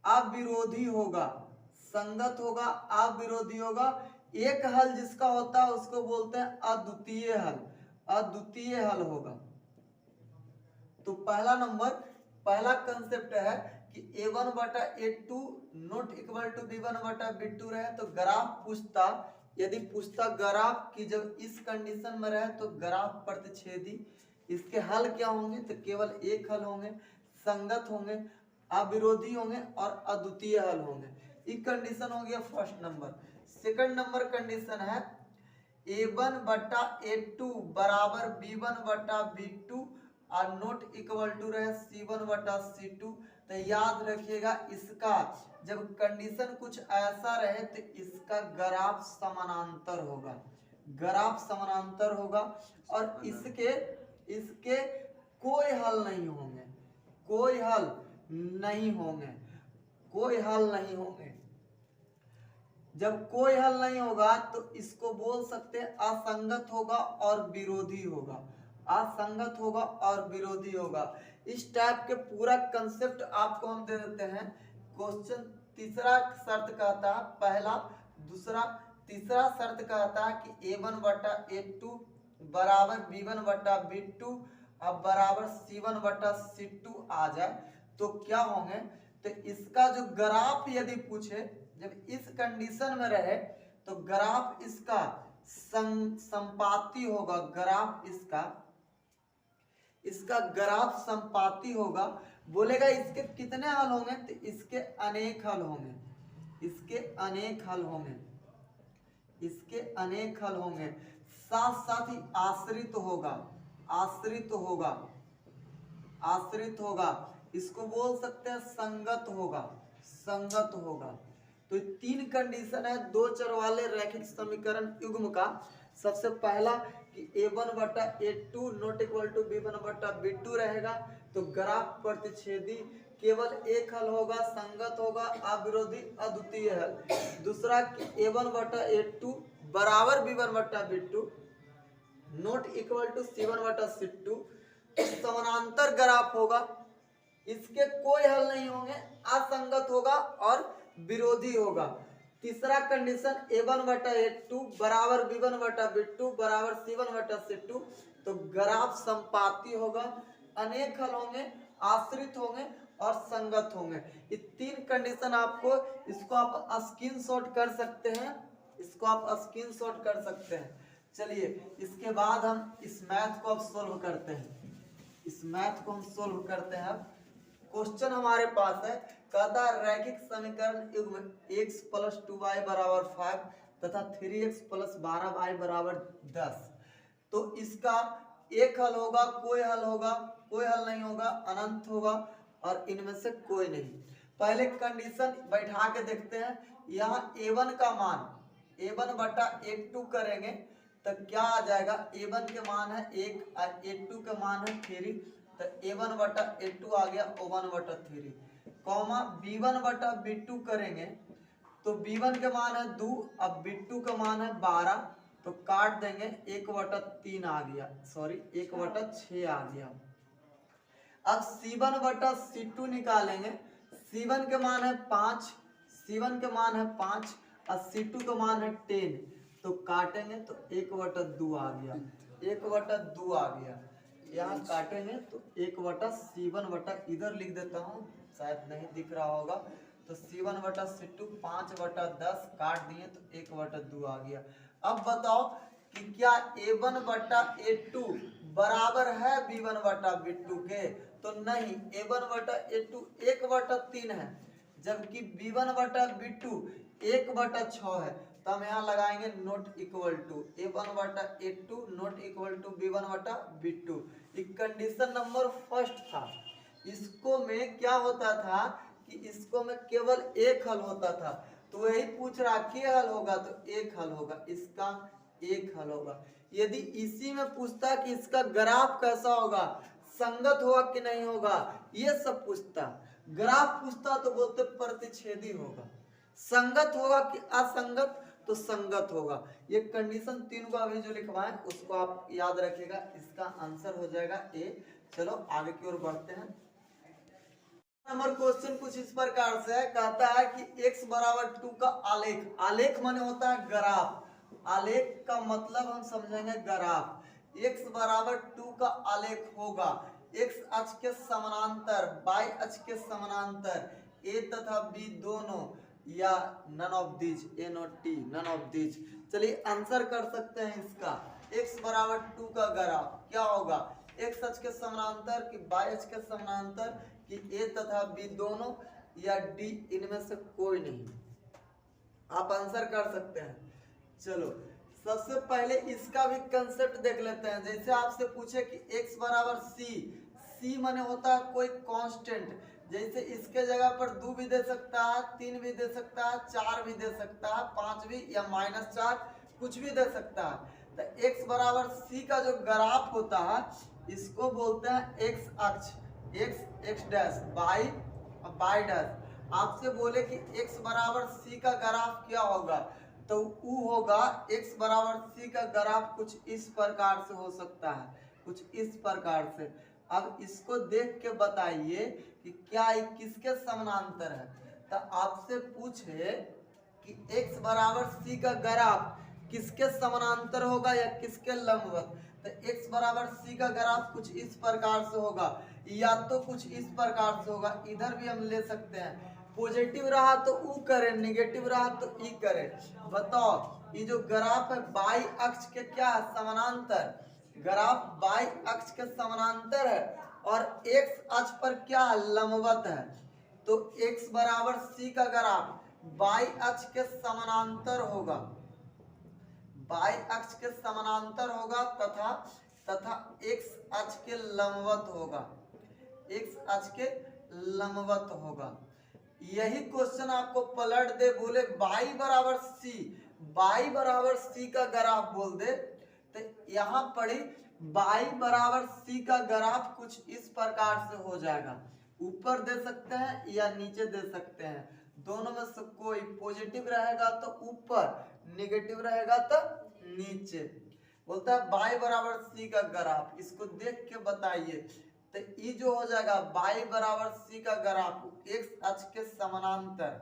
अविरोधी होगा, संगत होगा, अविरोधी होगा। एक हल जिसका होता है उसको बोलते हैं अद्वितीय हल, अद्वितीय हल होगा। तो पहला नंबर, पहला कंसेप्ट है कि a1 बटा a2 not equal to b1 बटा b2 रहे तो ग्राफ पूछता, यदि पूछता ग्राफ की जब इस कंडीशन में रहे तो ग्राफ प्रतिच्छेदी, इसके हल क्या होंगे, तो केवल एक हल होंगे, संगत होंगे, अविरोधी होंगे और अद्वितीय हल होंगे। ये कंडीशन हो गया first number. Second number condition है a1 बटा a2 बराबर b1 बटा b2 और नॉट इक्वल टू रहे c1 बटा c2। तो याद रखिएगा इसका जब कंडीशन कुछ ऐसा रहे तो इसका ग्राफ समानांतर होगा, ग्राफ समानांतर होगा और इसके कोई हल नहीं होंगे, कोई हल नहीं होंगे, कोई हल नहीं होंगे। जब कोई हल नहीं होगा तो इसको बोल सकते हैं असंगत होगा और विरोधी होगा, असंगत होगा और विरोधी होगा। इस टाइप के पूरा कंसेप्ट आपको हम दे देते हैं। क्वेश्चन तीसरा शर्त कहता है, पहला दूसरा तीसरा शर्त कहता है कि a1 बटा a2 बराबर b1 बटा b2 अब बराबर c1 बटा c2 आ जाए तो क्या होंगे, तो इसका जो ग्राफ यदि पूछे, जब इस कंडीशन में रहे तो ग्राफ इसका संपाती होगा, ग्राफ इसका ग्राफ संपाती होगा। बोलेगा इसके कितने हल होंगे, तो इसके अनेक हल होंगे, इसके अनेक हल होंगे, इसके अनेक हल होंगे। साथ साथ ही आश्रित होगा, आश्रित होगा, आश्रित होगा, इसको बोल सकते हैं संगत होगा, संगत होगा। तो तीन कंडीशन है दो चर वाले रैखिक समीकरण युग्म का। सबसे पहला कि a1 बटा a2 not equal to b1 बटा b2 रहेगा, तो ग्राफ प्रतिच्छेदी केवल एक हल होगा, संगत होगा, अविरोधी अद्वितीय हल। दूसरा कि a1 बटा a2 बराबर b1 बटा b2 not equal to c1 बटा c2, समानांतर ग्राफ होगा, इसके कोई हल नहीं होंगे, असंगत होगा और विरोधी होगा। तीसरा कंडीशन a1 बटा a2 बराबर b1 बटा b2 बराबर c1 बटा c2, तो ग्राफ संपाती होगा, अनेक हल होंगे, आश्रित होंगे और संगत होंगे। ये तीन कंडीशन आपको, इसको आप स्क्रीनशॉट कर सकते हैं, इसको आप स्क्रीनशॉट कर सकते हैं। चलिए इसके बाद हम इस मैथ को अब सोल्व करते हैं, इस मैथ को हम सोल्व करते हैं। अब क्वेश्चन हमारे पास है, कहता है रैखिक समीकरण युग्म x प्लस 2y बराबर 5 तथा 3x प्लस 12y बराबर 10। तो इसका एक हल होगा, कोई हल होगा, कोई हल नहीं होगा, अनंत होगा और इनमें से कोई नहीं। पहले कंडीशन बैठा के देखते हैं। यहाँ a1 का मान a1 बटा a2 करेंगे तो क्या आ जाएगा, a1 के मान है 1 और a2 के मान है 3, तो a1 बटा a2 आ गया 1 बटा 3, कॉमा b1 बटा b2 करेंगे तो b1 के मान है 2 अब b2 का मान है 12, तो काट देंगे 1 बटा 3 आ गया, सॉरी 1 बटा 6 आ गया। अब c1 बटा c2 निकालेंगे, c1 के मान है 5, c1 के मान है 5 और c2 का मान है 10, तो काटेंगे तो 1 बटा 2 आ गया, 1 बटा 2 आ गया। यहाँ काटेंगे तो 1 बटा c1 बटा, इधर लिख देता हूँ शायद नहीं दिख रहा होगा, तो c1 बटा c2 5 बटा 10 काट दिए तो 1 बटा 2 आ गया। अब बताओ कि क्या a1 बटा a2 बराबर है b1 बटा b2 के, तो नहीं, a1 बटा a2 1 बटा 3 है, जबकि b1 बटा b2 1 बटा 6 है, तो हम यहाँ लगाएंगे नॉट इक्वल टू a1 बटा a2 not equal to b1 बटा b2। कंडीशन नंबर फर्स्ट था। इसको में क्या होता था कि इसको में केवल एक हल होता था, तो यही पूछ रहा के हल होगा, तो एक हल होगा, इसका एक हल होगा। यदि इसी में पूछता कि इसका ग्राफ कैसा होगा, संगत होगा कि नहीं होगा, ये सब पूछता। ग्राफ पूछता तो बोलते प्रतिच्छेदी होगा, संगत होगा कि असंगत, तो संगत होगा। ये कंडीशन तीन को अभी जो लिखवाएं उसको आप याद रखिएगा, इसका आंसर हो जाएगा ए। चलो आगे की ओर बढ़ते हैं। नंबर क्वेश्चन कुछ इस प्रकार से है, कहता है कि x बराबर 2 का आलेख, आलेख माने होता है ग्राफ, आलेख का मतलब हम समझेंगे ग्राफ। x बराबर 2 का आलेख होगा x अक्ष के समानांतर, y अक्ष के समानांतर, a तथा b दोनों या none of these, A not T, none of these. चलिए आंसर कर सकते हैं इसका। x बराबर 2 का ग्राफ क्या होगा, x अक्ष के समानांतर कि y अक्ष के समानांतर कि a तथा b दोनों या d, इनमें से कोई नहीं। आप आंसर कर सकते हैं। चलो सबसे पहले इसका भी कंसेप्ट देख लेते हैं। जैसे आपसे पूछे कि x बराबर c माने होता है कोई कांस्टेंट, जैसे इसके जगह पर 2 भी दे सकता है, 3 भी दे सकता है, 4 भी दे सकता है, 5 भी या -4 कुछ भी दे सकता है। तो x बराबर c का जो ग्राफ होता है इसको बोलते हैं x अक्ष, x डैश, y डैश। आपसे बोले कि x बराबर c का ग्राफ क्या होगा, तो वो होगा x बराबर c का ग्राफ कुछ इस प्रकार से हो सकता है, कुछ इस प्रकार से। अब इसको देख के बताइए कि क्या ये किसके समानांतर है। तो आपसे पूछे कि x बराबर c का ग्राफ किसके समानांतर होगा या किसके लंबवत, तो x बराबर c का ग्राफ कुछ इस प्रकार से होगा या तो कुछ इस प्रकार से होगा, इधर भी हम ले सकते हैं। पॉजिटिव रहा तो ऊ करे, नेगेटिव रहा तो ई करे। बताओ ये जो ग्राफ है बाई अक्ष के क्या है, समानांतर। ग्राफ बाई अक्ष के समानांतर है और एक्स अक्ष पर क्या है, लंबवत है। तो x बराबर c का ग्राफ बाई अक्ष के समानांतर होगा, बाई अक्ष के समानांतर होगा तथा x अक्ष के लंबवत होगा, x अक्ष के लंबवत होगा। यही क्वेश्चन आपको पलट दे, बोले बाई बराबर c, बाई बराबर c का ग्राफ बोल दे, तो यहाँ पढ़ी बाई बराबर c का ग्राफ कुछ इस प्रकार से हो जाएगा। ऊपर दे सकते हैं या नीचे दे सकते हैं, दोनों में से कोई। पॉजिटिव रहेगा तो ऊपर, नेगेटिव रहेगा तो नीचे। बोलता है बाई बराबर c का ग्राफ, इसको देख के बताइए। तो ये जो हो जाएगा बाई बराबर c का ग्राफ x अक्ष के समानांतर,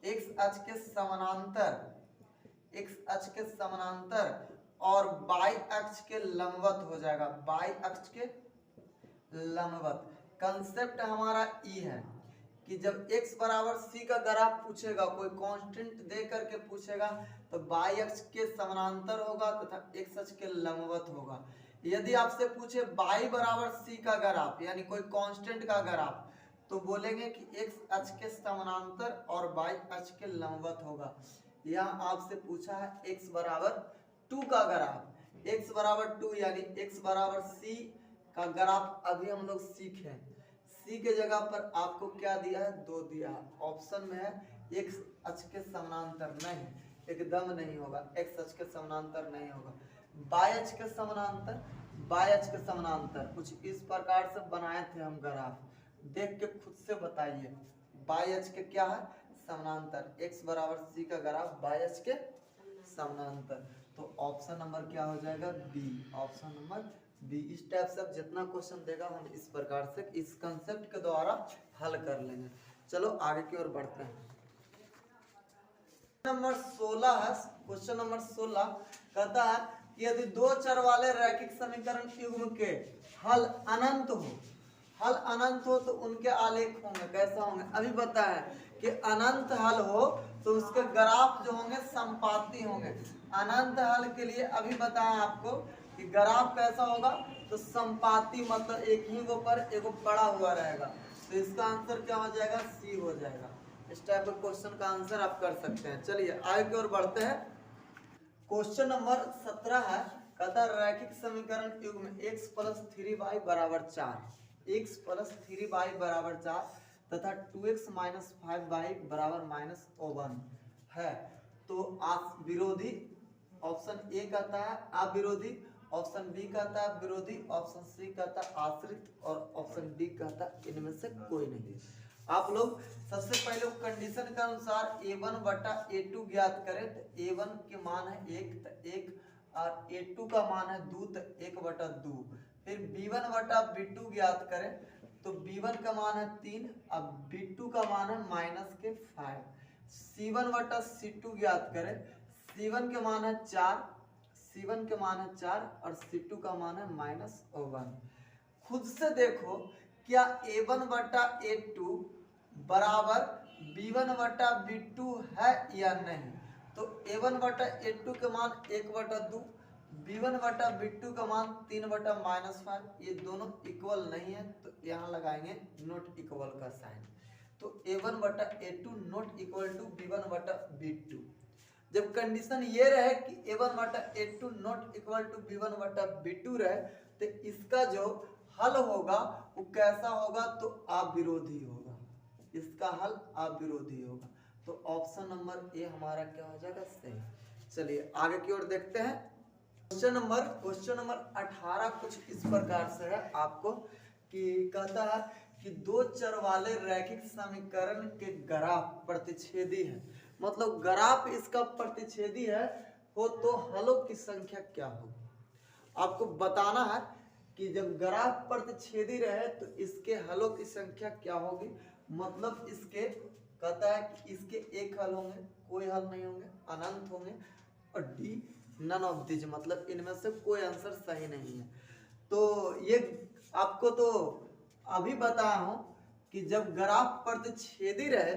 x अक्ष के समानांतर, x अक्ष के समानांतर और बाई अक्ष के लंबवत हो जाएगा, बाई अक्ष के लंबवत। कंसेप्ट हमारा ई है कि जब x बराबर c का ग्राफ पूछेगा, कोई कांस्टेंट दे करके पूछेगा, तो बाई अक्ष के समानांतर होगा तथा x अक्ष के लंबवत होगा। यदि आपसे पूछे बाई बराबर c का ग्राफ यानी कोई कांस्टेंट का ग्राफ, तो बोलेंगे कि x अक्ष के समानांतर और बाई अक्ष के लंबवत होगा। यहाँ आपसे पूछा है x बराबर 2 का ग्राफ, x बराबर 2 यानी x बराबर c का ग्राफ अभी हम लोग सीखे। c के जगह पर आपको क्या दिया है, 2 दिया है। ऑप्शन में है x अक्ष के समानांतर, नहीं, एकदम नहीं होगा, x अक्ष के समानांतर नहीं होगा। बाई अक्ष के समानांतर, बाई अक्ष के समानांतर कुछ इस प्रकार से बनाए थे हम ग्राफ, देख के खुद से बताइए। बाई अक्ष के क्या है, समानांतर, x बराबर c का ग्राफ बाई अक्ष के समानांतर। तो ऑप्शन नंबर क्या हो जाएगा, बी, ऑप्शन नंबर बी। इस टाइप से जितना क्वेश्चन देगा हम इस प्रकार से इस कंसेप्ट के द्वारा हल कर लेंगे। चलो आगे की ओर बढ़ते हैं। नंबर 16 है, क्वेश्चन नंबर 16 कहता है कि यदि दो चर वाले रैखिक समीकरण युग्म के हल अनंत हो, हल अनंत हो तो उनके आलेख होंगे, कैसा होंगे। अभी पता है कि अनंत हल हो तो उसके ग्राफ जो होंगे संपाती होंगे। अनंत हल के लिए अभी बताया आपको कि ग्राफ कैसा होगा, तो संपाती, मतलब एक ही को पर एक पड़ा हुआ रहेगा। तो इसका आंसर क्या हो जाएगा, सी हो जाएगा। इस टाइप के क्वेश्चन का आंसर आप कर सकते हैं। चलिए आगे की ओर बढ़ते हैं। क्वेश्चन नंबर 17 है, कहता है रैखिक समीकरण युग्म x + 3y = 4, x + 3y = 4 तथा 2x - 5y = -1 है। तो विरोधी, ऑप्शन ए कहता है अविरोधी, ऑप्शन बी कहता है विरोधी, ऑप्शन सी कहता है आश्रित और ऑप्शन डी कहता है इनमें से कोई नहीं। आप लोग सबसे पहले कंडीशन के अनुसार a1 बटा a2 ज्ञात करें। तो a1 के मान है 1 तो 1 और a2 का मान है 2 तो 1 बटा 2। फिर b1 बटा b2 ज्ञात करें तो b1 का मान है 3, अब b2 का मान है -5। c1 बटा c2 ज्ञात करें, c1 के मान है 4, c1 के मान है 4 और c2 का मान है -1। खुद से देखो क्या a1 बटा a2 बराबर b1 बटा b2 है या नहीं। तो a1 बटा a2 के मान 1 बटा 2, b1 बटा b2 का मान 3 बटा -5, ये दोनों इक्वल नहीं है तो यहाँ लगाएंगे नॉट इक्वल का साइन। तो a1 बटा a2 not equal to b1 बटा b2। जब कंडीशन ये रहे कि a1 बटा a2 not equal to b1 बटा b2 रहे, तो इसका जो हल होगा वो कैसा होगा, तो अविरोधी होगा। इसका हल अविरोधी होगा। तो ऑप्शन नंबर ए हमारा क्या हो जाएगा, सही। चलिए आगे की ओर देखते हैं। क्वेश्चन नंबर 18 कुछ इस प्रकार से है आपको कि कहता है कि दो चर वाले रैखिक समीकरण के ग्राफ प्रतिच्छेदी है। मतलब ग्राफ इसका प्रतिच्छेदी है हो तो हलों की संख्या क्या होगी। आपको बताना है कि जब ग्राफ प्रतिच्छेदी रहे तो इसके हलों की संख्या क्या होगी। मतलब इसके कहता है कि इसके एक हल होंगे, कोई हल नहीं होंगे, अनंत होंगे, और डी नन ऑफ दिस, मतलब इनमें से कोई आंसर सही नहीं है। तो ये आपको तो अभी बताया हूं कि जब ग्राफ प्रतिच्छेदी रहे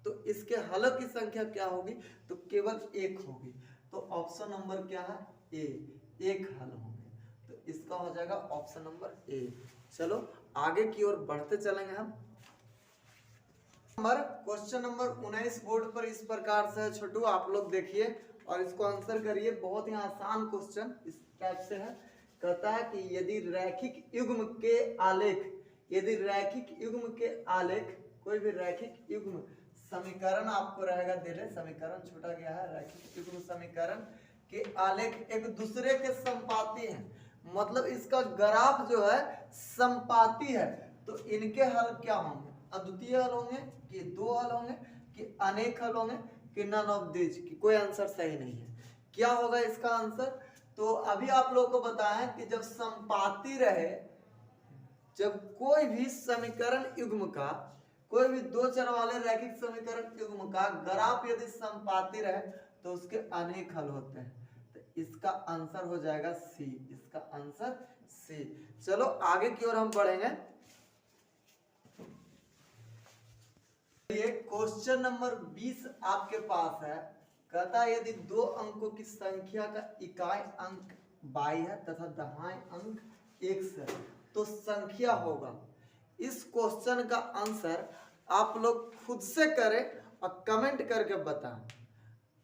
तो इसके हलों की संख्या क्या होगी, तो केवल एक होगी। तो ऑप्शन नंबर क्या है, ए, एक हल होंगे। तो इसका हो जाएगा ऑप्शन नंबर ए। चलो आगे की ओर बढ़ते चलेंगे हम। क्वेश्चन नंबर 19 बोर्ड पर इस प्रकार से है छोटू, आप लोग देखिए और इसको आंसर करिए। बहुत ही आसान क्वेश्चन इस टाइप से है। कहता है कि यदि रैखिक युग्म के आलेख, यदि रैखिक युग्म के आलेख, कोई भी रैखिक युग्म समीकरण आपको रहेगा, दे ले समीकरण छूटा गया है, रैखिक युग्म समीकरण के आलेख एक दूसरे के संपाती हैं, मतलब इसका ग्राफ जो है संपाती है, तो इनके हल क्या होंगे, अद्वितीय हल होंगे कि दो हल होंगे कि अनेक हल होंगे कि नन ऑफ दिस, कि कोई आंसर सही नहीं है। क्या होगा इसका आंसर, तो अभी आप लोगों को बताएं कि जब संपाती रहे, जब कोई भी समीकरण युग्म का, कोई भी दो चर वाले रैखिक समीकरण युग्म का ग्राफ यदि संपाती रहे तो उसके अनेक हल होते हैं। तो इसका आंसर हो जाएगा सी, इसका आंसर सी। चलो आगे की ओर हम बढ़ेंगे। ये क्वेश्चन नंबर 20 आपके पास है। कहता है यदि दो अंकों की संख्या का इकाई अंक 22 है तथा दहाई अंक x है तो संख्या होगा। इस क्वेश्चन का आंसर आप लोग खुद से करें और कमेंट करके बताएं।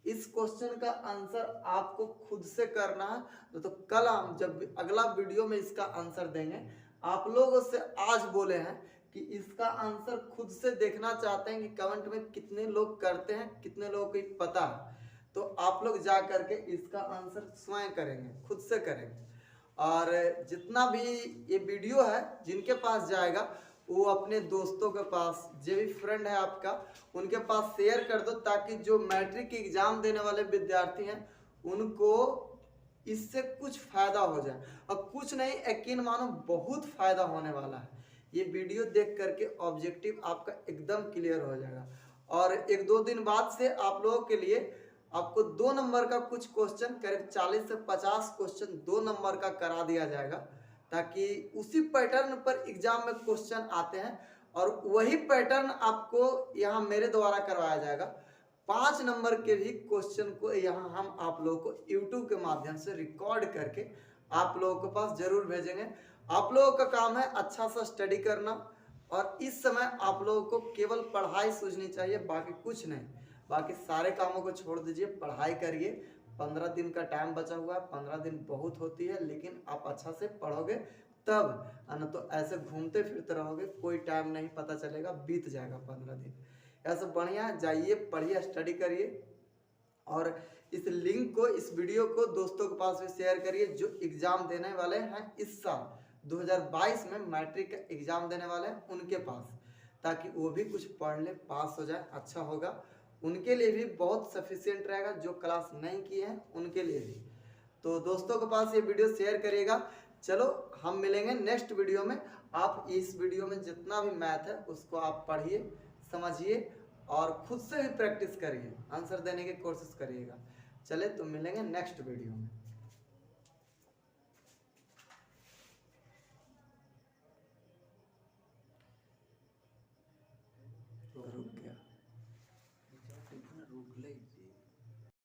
इस क्वेश्चन का आंसर आपको खुद से करना है, तो कल हम जब अगला वीडियो में इसका आंसर देंगे, आप लोगों से आज बोले हैं कि इसका आंसर खुद से देखना चाहते हैं कि कमेंट में कितने लोग करते हैं, कितने लोगों को पता है, तो आप लोग जा करके इसका आंसर स्वयं करेंगे, खुद से करेंगे। और जितना भी ये वीडियो है जिनके पास जाएगा वो अपने दोस्तों के पास, जो भी फ्रेंड है आपका उनके पास शेयर कर दो, ताकि जो मैट्रिक की एग्जाम देने वाले विद्यार्थी हैं उनको इससे कुछ फायदा हो जाए, और कुछ नहीं यकीन मानो बहुत फायदा होने वाला है। ये वीडियो देख करके ऑब्जेक्टिव आपका एकदम क्लियर हो जाएगा। और एक दो दिन बाद से आप लोगों के लिए आपको 2 नंबर का कुछ क्वेश्चन, करीब 40 से 50 क्वेश्चन 2 नंबर का करा दिया जाएगा, ताकि उसी पैटर्न पर एग्जाम में क्वेश्चन आते हैं और वही पैटर्न आपको यहाँ मेरे द्वारा करवाया जाएगा। 5 नंबर के भी क्वेश्चन को यहाँ हम आप लोगों को यूट्यूब के माध्यम से रिकॉर्ड करके आप लोगों के पास जरूर भेजेंगे। आप लोगों का काम है अच्छा सा स्टडी करना, और इस समय आप लोगों को केवल पढ़ाई सूझनी चाहिए, बाकी कुछ नहीं। बाकी सारे कामों को छोड़ दीजिए, पढ़ाई करिए। 15 दिन का टाइम बचा हुआ है, 15 दिन बहुत होती है, लेकिन आप अच्छा से पढ़ोगे तब, न तो ऐसे घूमते फिरते रहोगे, कोई टाइम नहीं पता चलेगा, बीत जाएगा 15 दिन। ऐसा बढ़िया जाइए, पढ़िए, स्टडी करिए, और इस लिंक को, इस वीडियो को दोस्तों के पास भी शेयर करिए जो एग्जाम देने वाले हैं इस साल 2022 में मैट्रिक का एग्जाम देने वाले हैं उनके पास, ताकि वो भी कुछ पढ़ ले, पास हो जाए, अच्छा होगा। उनके लिए भी बहुत सफिशिएंट रहेगा, जो क्लास नहीं किए हैं उनके लिए भी। तो दोस्तों के पास ये वीडियो शेयर करिएगा। चलो हम मिलेंगे नेक्स्ट वीडियो में। आप इस वीडियो में जितना भी मैथ है उसको आप पढ़िए, समझिए और खुद से भी प्रैक्टिस करिए, आंसर देने की कोशिश करिएगा। चले तो मिलेंगे नेक्स्ट वीडियो में।